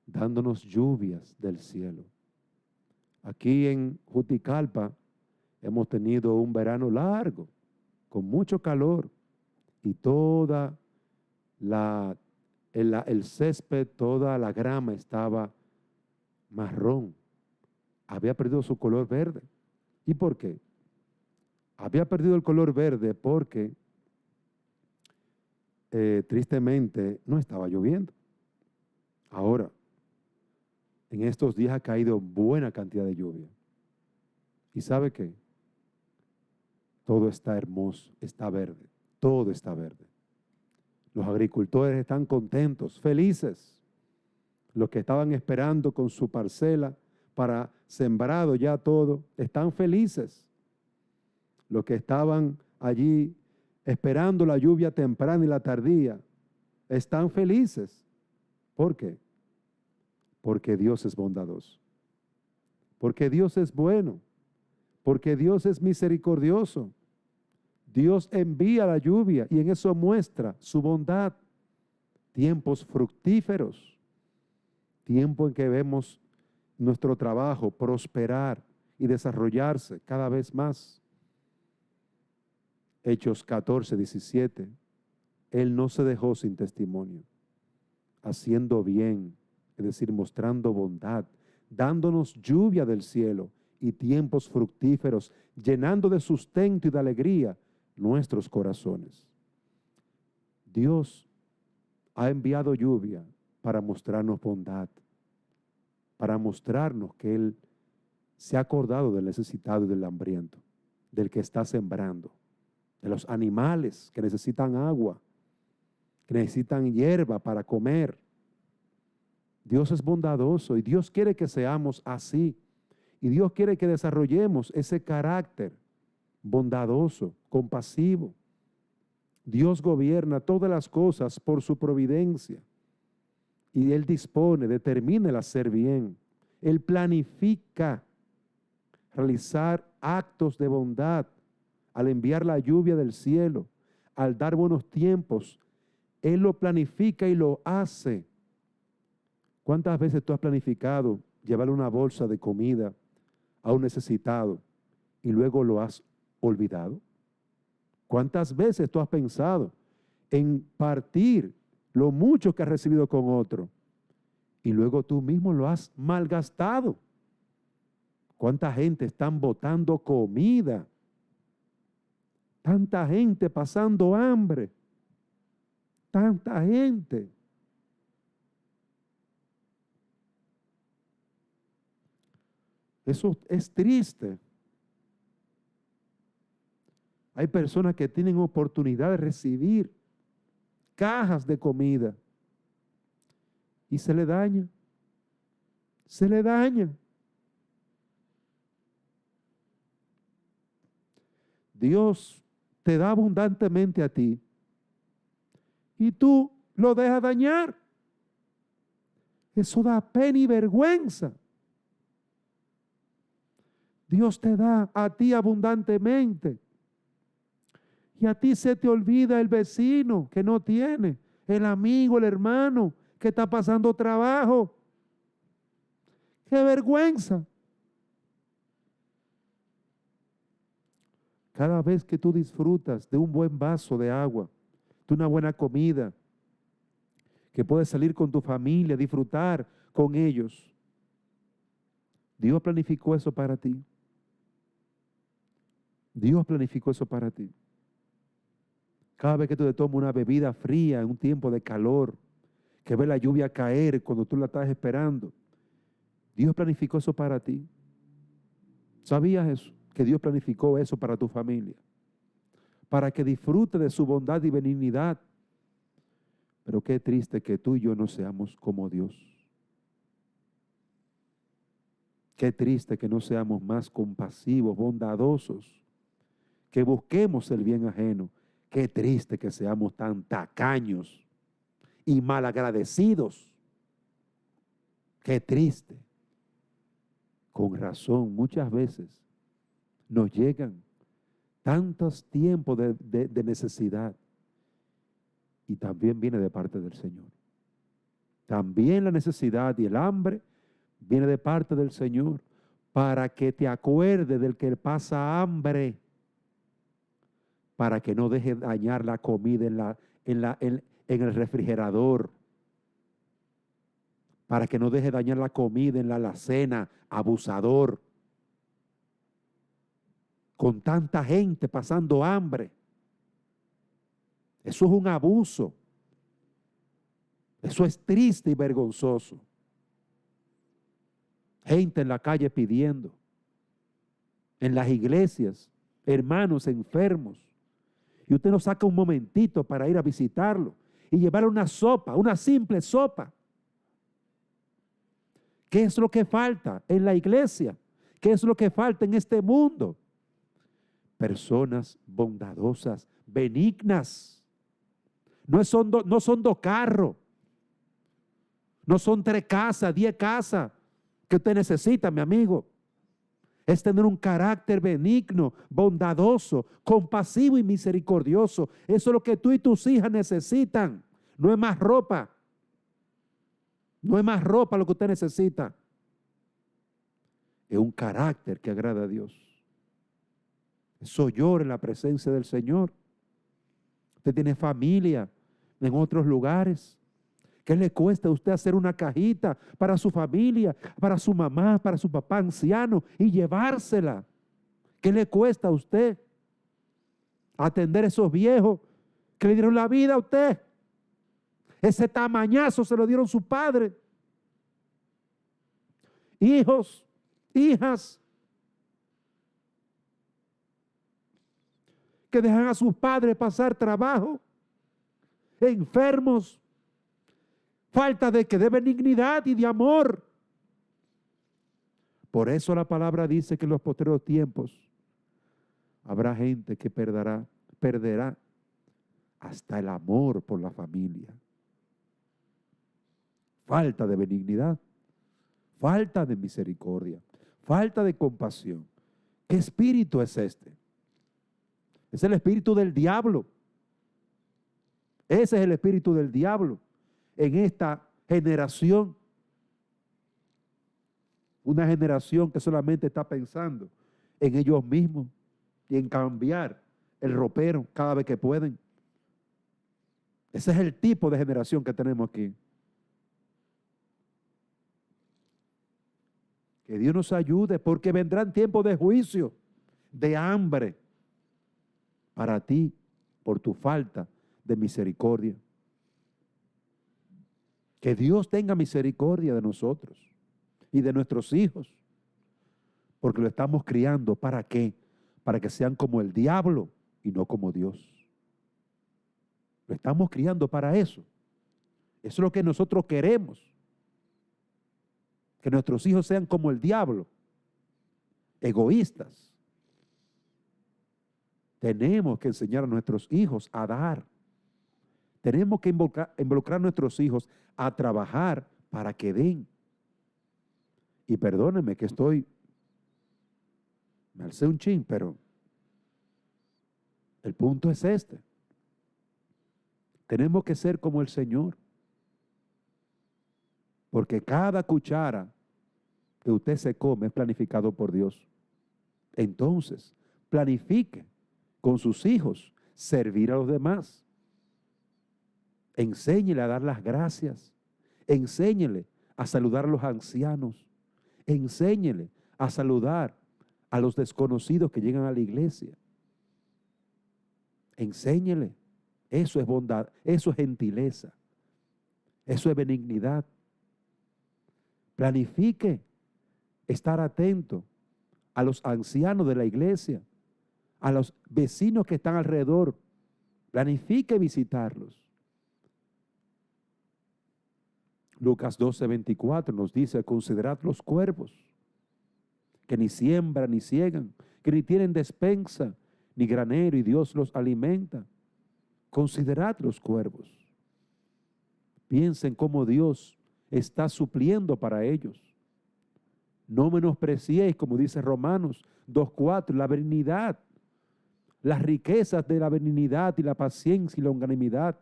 dándonos lluvias del cielo. Aquí en Juticalpa hemos tenido un verano largo, con mucho calor, y toda el césped, toda la grama estaba marrón. Había perdido su color verde. ¿Y por qué? Había perdido el color verde porque tristemente no estaba lloviendo. Ahora, en estos días ha caído buena cantidad de lluvia. ¿Y sabe qué? Todo está hermoso, está verde, todo está verde. Los agricultores están contentos, felices. Los que estaban esperando con su parcela para sembrado ya todo, están felices. Los que estaban allí esperando la lluvia temprana y la tardía, están felices. ¿Por qué? Porque Dios es bondadoso. Porque Dios es bueno. Porque Dios es misericordioso. Dios envía la lluvia y en eso muestra su bondad. Tiempos fructíferos. Tiempo en que vemos nuestro trabajo prosperar y desarrollarse cada vez más. Hechos 14, 17. Él no se dejó sin testimonio, haciendo bien, es decir, mostrando bondad, dándonos lluvia del cielo y tiempos fructíferos, llenando de sustento y de alegría nuestros corazones. Dios ha enviado lluvia para mostrarnos bondad, para mostrarnos que Él se ha acordado del necesitado y del hambriento, del que está sembrando, de los animales que necesitan agua, que necesitan hierba para comer. Dios es bondadoso y Dios quiere que seamos así. Y Dios quiere que desarrollemos ese carácter bondadoso, compasivo. Dios gobierna todas las cosas por su providencia. Y Él dispone, determina el hacer bien. Él planifica realizar actos de bondad al enviar la lluvia del cielo, al dar buenos tiempos. Él lo planifica y lo hace. ¿Cuántas veces tú has planificado llevarle una bolsa de comida a un necesitado y luego lo has olvidado? ¿Cuántas veces tú has pensado en partir lo mucho que has recibido con otro y luego tú mismo lo has malgastado? ¿Cuánta gente están botando comida? Tanta gente pasando hambre. Tanta gente. Eso es triste. Hay personas que tienen oportunidad de recibir cajas de comida y se le daña. Se le daña. Dios te da abundantemente a ti y tú lo dejas dañar. Eso da pena y vergüenza. Dios te da a ti abundantemente y a ti se te olvida el vecino que no tiene, el amigo, el hermano que está pasando trabajo. ¡Qué vergüenza! Cada vez que tú disfrutas de un buen vaso de agua, de una buena comida, que puedes salir con tu familia, disfrutar con ellos, Dios planificó eso para ti. Dios planificó eso para ti. Cada vez que tú te tomas una bebida fría en un tiempo de calor, que ves la lluvia caer cuando tú la estás esperando, Dios planificó eso para ti. ¿Sabías eso? Que Dios planificó eso para tu familia, para que disfrute de su bondad y benignidad. Pero qué triste que tú y yo no seamos como Dios. Qué triste que no seamos más compasivos, bondadosos, que busquemos el bien ajeno. Qué triste que seamos tan tacaños y malagradecidos. Qué triste. Con razón, muchas veces nos llegan tantos tiempos de necesidad y también viene de parte del Señor. También la necesidad y el hambre viene de parte del Señor para que te acuerdes del que pasa hambre, para que no deje dañar la comida en el refrigerador, para que no deje dañar la comida en la alacena, abusador. Con tanta gente pasando hambre. Eso es un abuso. Eso es triste y vergonzoso. Gente en la calle pidiendo. En las iglesias, hermanos enfermos. Y usted no saca un momentito para ir a visitarlo y llevarle una sopa, una simple sopa. ¿Qué es lo que falta en la iglesia? ¿Qué es lo que falta en este mundo? Personas bondadosas, benignas. No son dos carros. No son 3 casas, 10 casas que usted necesita, mi amigo. Es tener un carácter benigno, bondadoso, compasivo y misericordioso. Eso es lo que tú y tus hijas necesitan. No es más ropa. No es más ropa lo que usted necesita. Es un carácter que agrada a Dios. Eso llora en la presencia del Señor. Usted tiene familia en otros lugares. ¿Qué le cuesta a usted hacer una cajita para su familia, para su mamá, para su papá anciano y llevársela? ¿Qué le cuesta a usted atender a esos viejos que le dieron la vida a usted? Ese tamañazo se lo dieron su padre. Hijos, hijas, que dejan a sus padres pasar trabajo, enfermos, falta de benignidad y de amor. Por eso la palabra dice que en los postreros tiempos habrá gente que perderá hasta el amor por la familia. Falta de benignidad, falta de misericordia, falta de compasión. ¿Qué espíritu es este? Es el espíritu del diablo. Ese es el espíritu del diablo en esta generación. Una generación que solamente está pensando en ellos mismos y en cambiar el ropero cada vez que pueden. Ese es el tipo de generación que tenemos aquí. Que Dios nos ayude, porque vendrán tiempos de juicio, de hambre para ti por tu falta de misericordia. Que Dios tenga misericordia de nosotros y de nuestros hijos, porque lo estamos criando. ¿Para qué? Para que sean como el diablo y no como Dios. Lo estamos criando para eso. Eso es lo que nosotros queremos. Que nuestros hijos sean como el diablo, egoístas. Tenemos que enseñar a nuestros hijos a dar. Tenemos que involucrar a nuestros hijos a trabajar para que den. Y perdónenme que me alcé un chin, pero el punto es este. Tenemos que ser como el Señor. Porque cada cuchara que usted se come es planificado por Dios. Entonces, planifique con sus hijos servir a los demás. Enséñele a dar las gracias. Enséñele a saludar a los ancianos. Enséñele a saludar a los desconocidos que llegan a la iglesia. Enséñele. Eso es bondad, eso es gentileza. Eso es benignidad. Planifique estar atento a los ancianos de la iglesia, a los vecinos que están alrededor. Planifique visitarlos. Lucas 12:24 nos dice: considerad los cuervos, que ni siembran ni ciegan, que ni tienen despensa, ni granero, y Dios los alimenta. Considerad los cuervos. Piensen cómo Dios está supliendo para ellos. No menospreciéis, como dice Romanos 2:4, la benignidad, las riquezas de la benignidad y la paciencia y la longanimidad,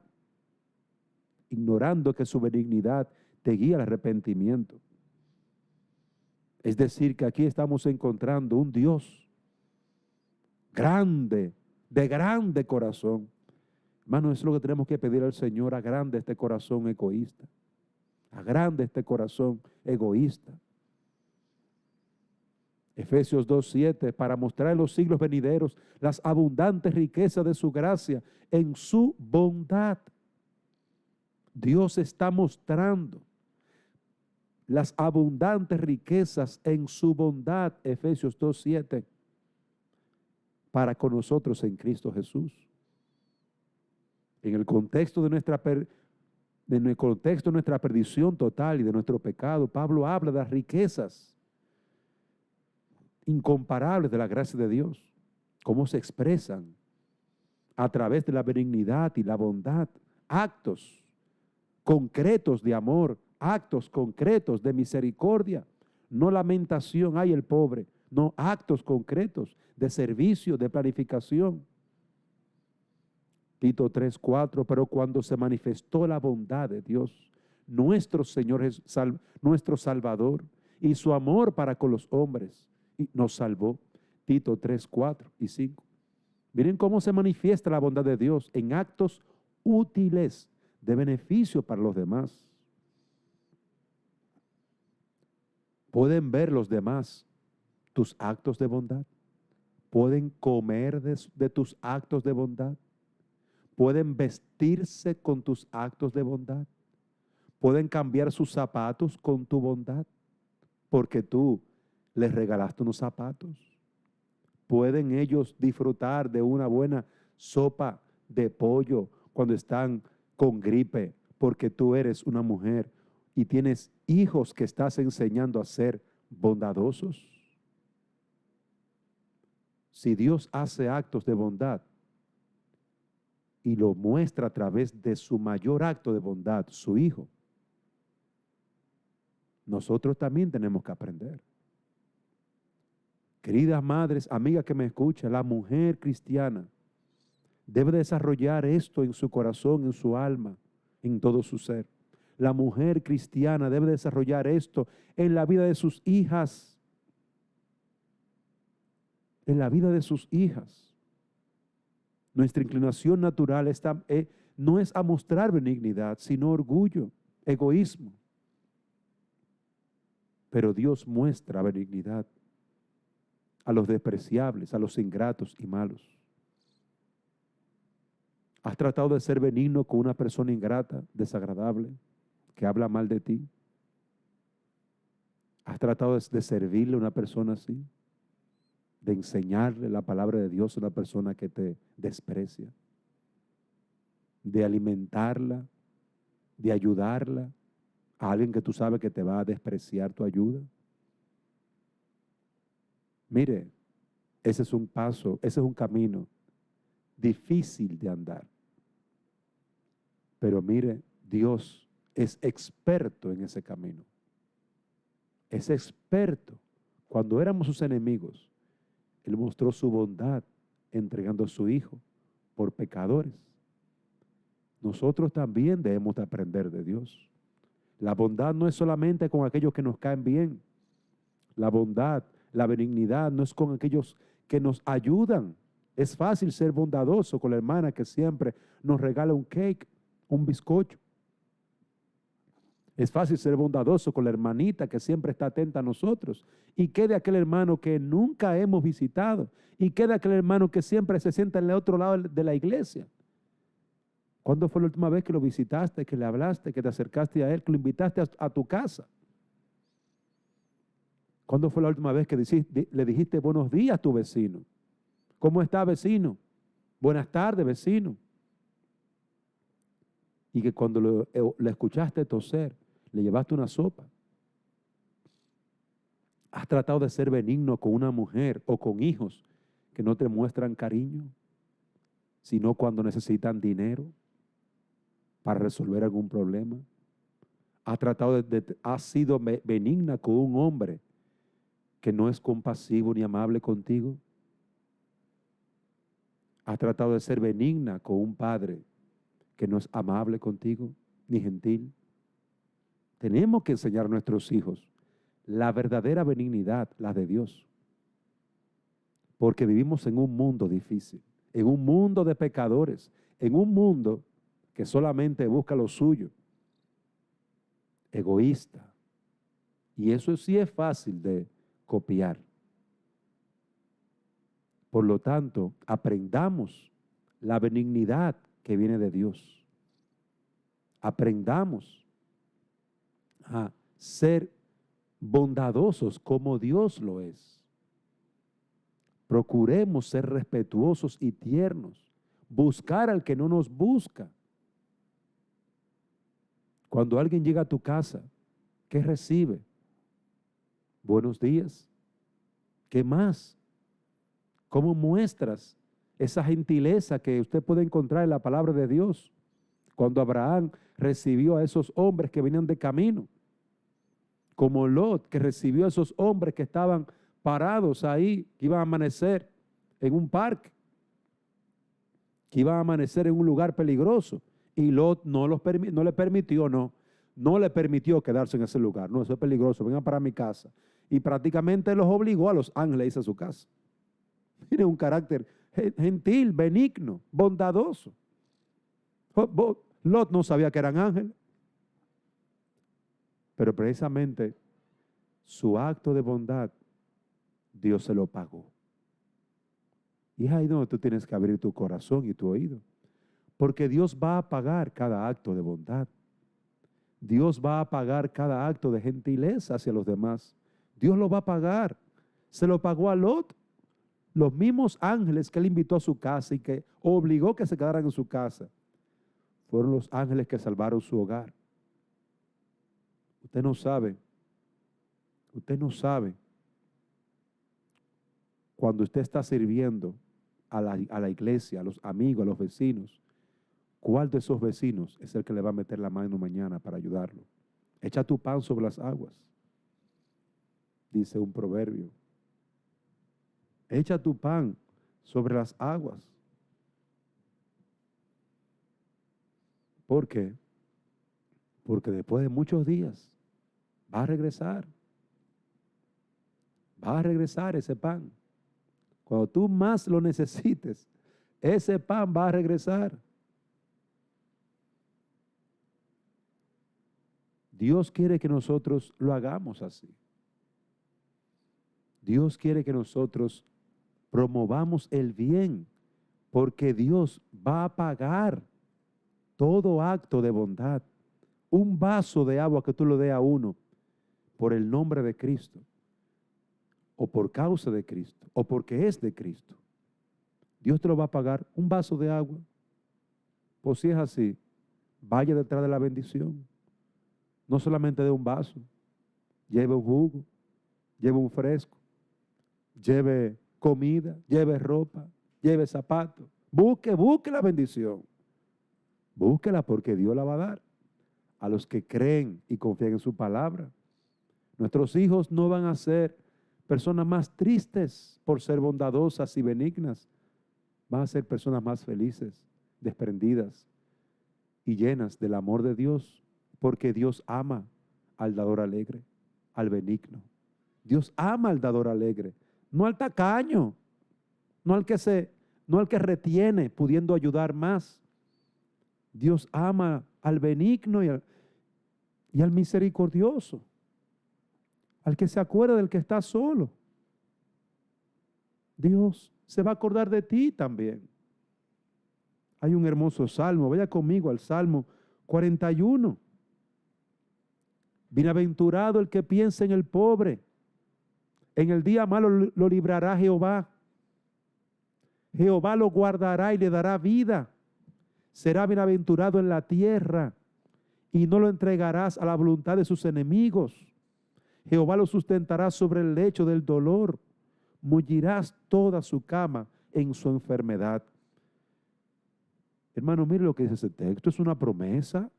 ignorando que su benignidad te guía al arrepentimiento. Es decir, que aquí estamos encontrando un Dios grande, de grande corazón. Hermano, eso es lo que tenemos que pedir al Señor: agrande este corazón egoísta. Agrande este corazón egoísta. Efesios 2:7, para mostrar en los siglos venideros las abundantes riquezas de su gracia en su bondad. Dios está mostrando las abundantes riquezas en su bondad, Efesios 2:7, para con nosotros en Cristo Jesús. En el contexto de nuestra perdición total y de nuestro pecado, Pablo habla de las riquezas incomparables de la gracia de Dios, cómo se expresan a través de la benignidad y la bondad, actos concretos de amor, actos concretos de misericordia, no lamentación, ay el pobre, no, actos concretos de servicio, de planificación. Tito 3:4, pero cuando se manifestó la bondad de Dios, nuestro Señor, nuestro Salvador, y su amor para con los hombres, y nos salvó. Tito 3:4 y 5. Miren cómo se manifiesta la bondad de Dios en actos útiles de beneficio para los demás. ¿Pueden ver los demás tus actos de bondad? ¿Pueden comer de tus actos de bondad? ¿Pueden vestirse con tus actos de bondad? ¿Pueden cambiar sus zapatos con tu bondad? Porque tú les regalaste unos zapatos. ¿Pueden ellos disfrutar de una buena sopa de pollo cuando están con gripe? Porque tú eres una mujer y tienes hijos que estás enseñando a ser bondadosos. Si Dios hace actos de bondad y lo muestra a través de su mayor acto de bondad, su Hijo, nosotros también tenemos que aprender. Queridas madres, amigas que me escuchan, la mujer cristiana debe desarrollar esto en su corazón, en su alma, en todo su ser. La mujer cristiana debe desarrollar esto en la vida de sus hijas. En la vida de sus hijas. Nuestra inclinación natural no es a mostrar benignidad, sino orgullo, egoísmo. Pero Dios muestra benignidad a los despreciables, a los ingratos y malos. ¿Has tratado de ser benigno con una persona ingrata, desagradable, que habla mal de ti? ¿Has tratado de servirle a una persona así? ¿De enseñarle la palabra de Dios a una persona que te desprecia? ¿De alimentarla? ¿De ayudarla a alguien que tú sabes que te va a despreciar tu ayuda? Mire, ese es un paso, ese es un camino difícil de andar. Pero mire, Dios es experto en ese camino. Es experto. Cuando éramos sus enemigos, Él mostró su bondad entregando a su Hijo por pecadores. Nosotros también debemos de aprender de Dios. La bondad no es solamente con aquellos que nos caen bien. La bondad, la benignidad no es con aquellos que nos ayudan. Es fácil ser bondadoso con la hermana que siempre nos regala un cake, un bizcocho. Es fácil ser bondadoso con la hermanita que siempre está atenta a nosotros. ¿Y qué de aquel hermano que nunca hemos visitado? ¿Y qué de aquel hermano que siempre se sienta en el otro lado de la iglesia? ¿Cuándo fue la última vez que lo visitaste, que le hablaste, que te acercaste a él, que lo invitaste a tu casa? ¿Cuándo fue la última vez que le dijiste buenos días a tu vecino? ¿Cómo está, vecino? Buenas tardes, vecino. Y que cuando le escuchaste toser, le llevaste una sopa. ¿Has tratado de ser benigno con una mujer o con hijos que no te muestran cariño, sino cuando necesitan dinero para resolver algún problema. Has sido benigna con un hombre que no es compasivo ni amable contigo. Has tratado de ser benigna con un padre que no es amable contigo ni gentil. Tenemos que enseñar a nuestros hijos la verdadera benignidad, la de Dios. Porque vivimos en un mundo difícil, en un mundo de pecadores, en un mundo que solamente busca lo suyo, egoísta. Y eso sí es fácil de copiar. Por lo tanto, aprendamos la benignidad que viene de Dios. Aprendamos a ser bondadosos como Dios lo es. Procuremos ser respetuosos y tiernos. Buscar al que no nos busca. Cuando alguien llega a tu casa, ¿qué recibe? Buenos días. ¿Qué más? ¿Cómo muestras esa gentileza que usted puede encontrar en la palabra de Dios? Cuando Abraham recibió a esos hombres que venían de camino. Como Lot, que recibió a esos hombres que estaban parados ahí, que iban a amanecer en un parque, que iban a amanecer en un lugar peligroso. Y Lot no le permitió quedarse en ese lugar. No, eso es peligroso, vengan para mi casa. Y prácticamente los obligó a los ángeles a irse a su casa. Tiene un carácter gentil, benigno, bondadoso. Lot no sabía que eran ángeles. Pero precisamente su acto de bondad, Dios se lo pagó. Y es ahí donde tú tienes que abrir tu corazón y tu oído. Porque Dios va a pagar cada acto de bondad. Dios va a pagar cada acto de gentileza hacia los demás. Dios lo va a pagar. Se lo pagó a Lot. Los mismos ángeles que él invitó a su casa y que obligó que se quedaran en su casa, fueron los ángeles que salvaron su hogar. Usted no sabe cuando usted está sirviendo a la iglesia, a los amigos, a los vecinos, ¿cuál de esos vecinos es el que le va a meter la mano mañana para ayudarlo? Echa tu pan sobre las aguas, dice un proverbio. Echa tu pan sobre las aguas. ¿Por qué? Porque después de muchos días va a regresar. Va a regresar ese pan. Cuando tú más lo necesites, ese pan va a regresar. Dios quiere que nosotros lo hagamos así. Dios quiere que nosotros promovamos el bien, porque Dios va a pagar todo acto de bondad. Un vaso de agua que tú lo des a uno por el nombre de Cristo, o por causa de Cristo, o porque es de Cristo, Dios te lo va a pagar. Un vaso de agua. Pues si es así, vaya detrás de la bendición. No solamente de un vaso, lleve un jugo, lleve un fresco, lleve comida, lleve ropa, lleve zapatos. Busque la bendición. Búsquela, porque Dios la va a dar a los que creen y confían en su palabra. Nuestros hijos no van a ser personas más tristes por ser bondadosas y benignas. Van a ser personas más felices, desprendidas y llenas del amor de Dios, porque Dios ama al dador alegre, al benigno. Dios ama al dador alegre, no al tacaño, no al que retiene pudiendo ayudar más. Dios ama al benigno y al misericordioso, al que se acuerda del que está solo. Dios se va a acordar de ti también. Hay un hermoso salmo, vaya conmigo al Salmo 41. Bienaventurado el que piensa en el pobre. En el día malo lo librará Jehová. Jehová lo guardará y le dará vida. Será bienaventurado en la tierra y no lo entregarás a la voluntad de sus enemigos. Jehová lo sustentará sobre el lecho del dolor, mullirás toda su cama en su enfermedad. Hermano, mire lo que dice ese texto, es una promesa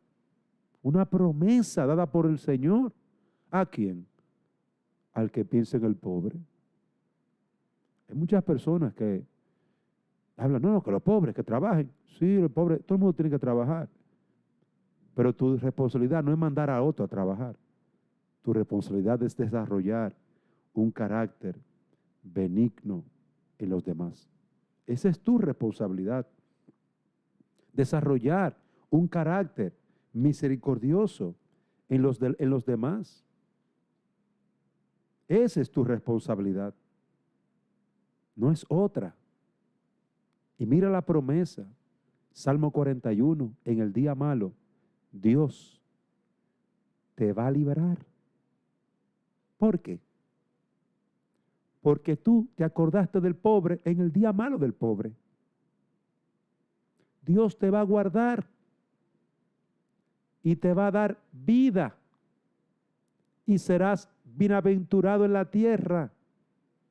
dada por el Señor. ¿A quién? Al que piensa en el pobre. Hay muchas personas que hablan, no, que los pobres que trabajen. Sí, los pobres, todo el mundo tiene que trabajar. Pero tu responsabilidad no es mandar a otro a trabajar. Tu responsabilidad es desarrollar un carácter benigno en los demás. Esa es tu responsabilidad. Desarrollar un carácter misericordioso en los demás. Esa es tu responsabilidad. No es otra. Y mira la promesa. Salmo 41, en el día malo, Dios te va a liberar. ¿Por qué? Porque tú te acordaste del pobre en el día malo del pobre. Dios te va a guardar y te va a dar vida y serás bienaventurado en la tierra.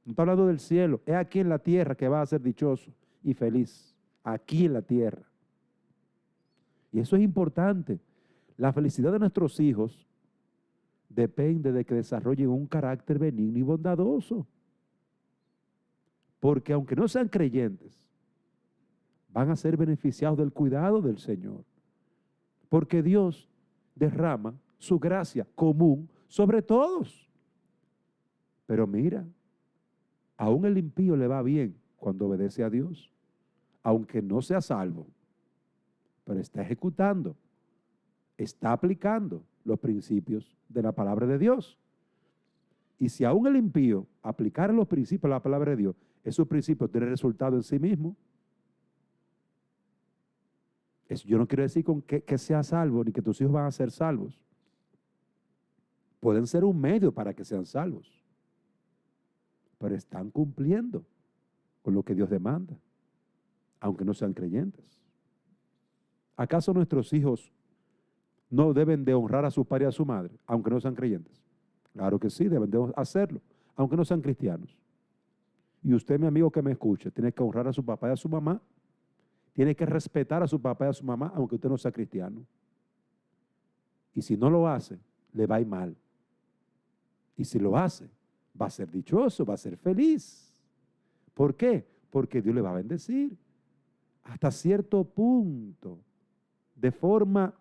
No está hablando del cielo, es aquí en la tierra que vas a ser dichoso y feliz. Aquí en la tierra. Y eso es importante. La felicidad de nuestros hijos depende de que desarrollen un carácter benigno y bondadoso. Porque aunque no sean creyentes, van a ser beneficiados del cuidado del Señor. Porque Dios derrama su gracia común sobre todos. Pero mira, aún el impío le va bien cuando obedece a Dios, aunque no sea salvo, pero está ejecutando, está aplicando los principios de la palabra de Dios. Y si aún el impío aplicara los principios de la palabra de Dios, esos principios tienen resultado en sí mismo. Eso yo no quiero decir con que sea salvo, ni que tus hijos van a ser salvos. Pueden ser un medio para que sean salvos, pero están cumpliendo con lo que Dios demanda, aunque no sean creyentes. ¿Acaso nuestros hijos no deben de honrar a su padre y a su madre, aunque no sean creyentes? Claro que sí, deben de hacerlo, aunque no sean cristianos. Y usted, mi amigo que me escuche, tiene que honrar a su papá y a su mamá. Tiene que respetar a su papá y a su mamá, aunque usted no sea cristiano. Y si no lo hace, le va a ir mal. Y si lo hace, va a ser dichoso, va a ser feliz. ¿Por qué? Porque Dios le va a bendecir. Hasta cierto punto, de forma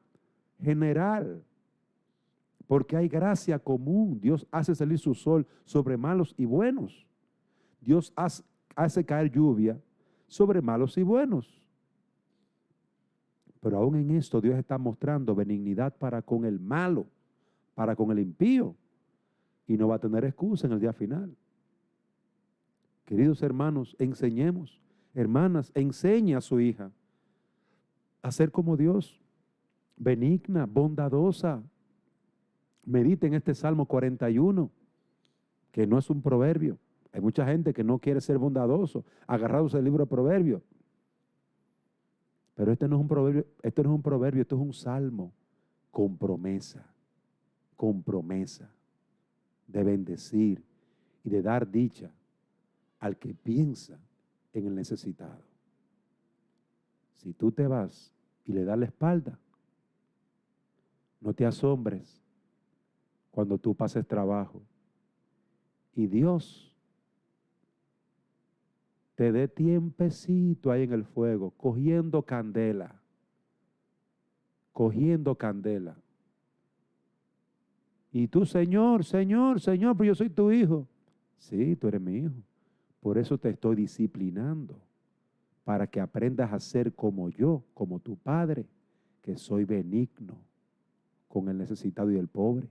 general. Porque hay gracia común. Dios hace salir su sol sobre malos y buenos. Dios hace caer lluvia sobre malos y buenos. Pero aún en esto Dios está mostrando benignidad para con el malo, para con el impío. Y no va a tener excusa en el día final. Queridos hermanos, enseñemos. Hermanas, enseña a su hija a ser como Dios, benigna, bondadosa. Medite en este Salmo 41, que no es un proverbio. Hay mucha gente que no quiere ser bondadoso, agarrados al libro de Proverbios. Pero este no es un proverbio, esto es un salmo con promesa de bendecir y de dar dicha al que piensa en el necesitado. Si tú te vas y le das la espalda, no te asombres cuando tú pases trabajo y Dios te dé tiempecito ahí en el fuego, cogiendo candela. Y tú, Señor, pero yo soy tu hijo. Sí, tú eres mi hijo. Por eso te estoy disciplinando, para que aprendas a ser como yo, como tu padre, que soy benigno con el necesitado y el pobre.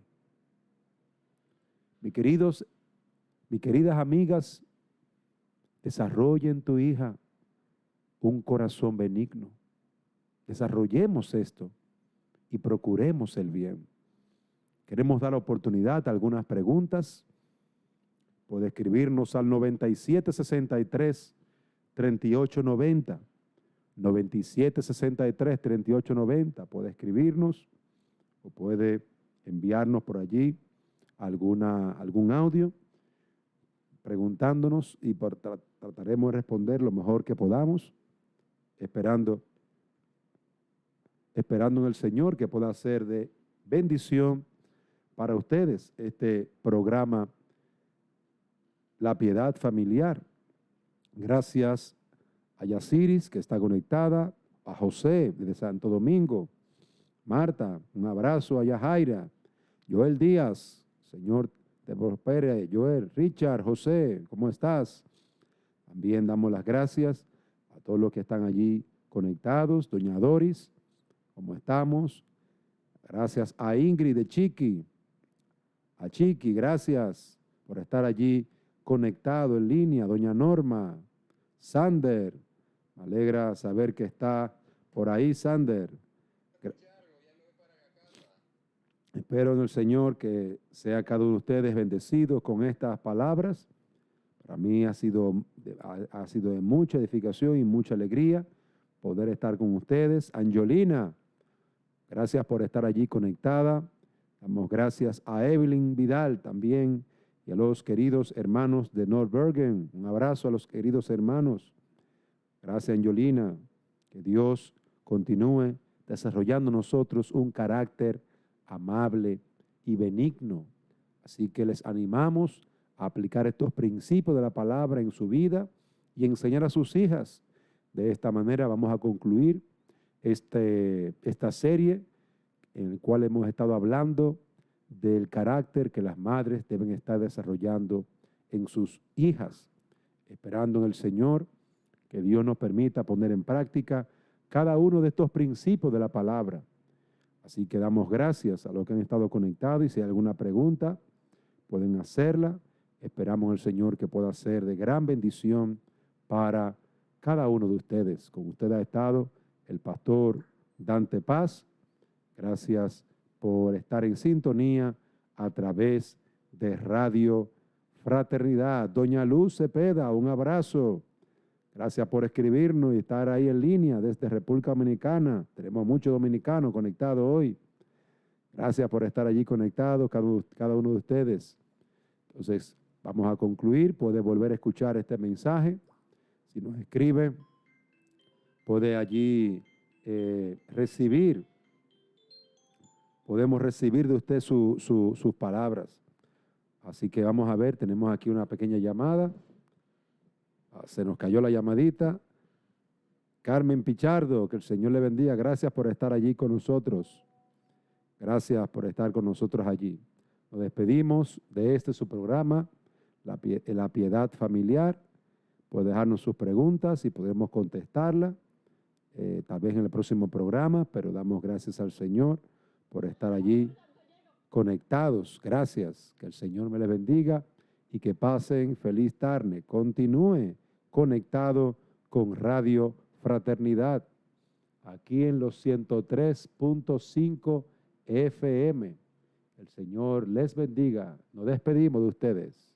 Mis queridas amigas, desarrolle en tu hija un corazón benigno. Desarrollemos esto y procuremos el bien. Queremos dar oportunidad a algunas preguntas. Puede escribirnos al 9763-3890. 9763-3890. Puede escribirnos o puede enviarnos por allí algún audio. preguntándonos y trataremos de responder lo mejor que podamos, esperando en el Señor que pueda ser de bendición para ustedes este programa La Piedad Familiar. Gracias a Yasiris, que está conectada, a José de Santo Domingo, Marta, un abrazo a Yajaira, Joel Díaz, Señor te prospere, Joel, Richard, José, ¿cómo estás? También damos las gracias a todos los que están allí conectados, doña Doris, ¿cómo estamos? Gracias a Ingrid de Chiqui, a Chiqui, gracias por estar allí conectado en línea, doña Norma, Sander, me alegra saber que está por ahí, Sander. Espero en el Señor que sea cada uno de ustedes bendecido con estas palabras. Para mí ha sido de mucha edificación y mucha alegría poder estar con ustedes. Angelina, gracias por estar allí conectada. Damos gracias a Evelyn Vidal también y a los queridos hermanos de Nordbergen. Un abrazo a los queridos hermanos. Gracias, Angelina. Que Dios continúe desarrollando en nosotros un carácter amable y benigno. Así que les animamos a aplicar estos principios de la palabra en su vida y enseñar a sus hijas. De esta manera vamos a concluir esta serie en la cual hemos estado hablando del carácter que las madres deben estar desarrollando en sus hijas, esperando en el Señor que Dios nos permita poner en práctica cada uno de estos principios de la palabra. Así que damos gracias a los que han estado conectados y si hay alguna pregunta pueden hacerla. Esperamos el Señor que pueda ser de gran bendición para cada uno de ustedes. Con usted ha estado el pastor Dante Paz. Gracias por estar en sintonía a través de Radio Fraternidad. Doña Luz Cepeda, un abrazo. Gracias por escribirnos y estar ahí en línea desde República Dominicana. Tenemos muchos dominicanos conectados hoy. Gracias por estar allí conectados, cada uno de ustedes. Entonces, vamos a concluir. Puede volver a escuchar este mensaje. Si nos escribe, puede allí podemos recibir de usted sus palabras. Así que vamos a ver, tenemos aquí una pequeña llamada. Se nos cayó la llamadita. Carmen Pichardo, que el Señor le bendiga. Gracias por estar allí con nosotros. Gracias por estar con nosotros allí. Nos despedimos de su programa, La Piedad Familiar. Puede dejarnos sus preguntas y podemos contestarlas, tal vez en el próximo programa, pero damos gracias al Señor por estar allí conectados. Gracias. Que el Señor me les bendiga y que pasen feliz tarde. Continúe conectado con Radio Fraternidad, aquí en los 103.5 FM. El Señor les bendiga. Nos despedimos de ustedes.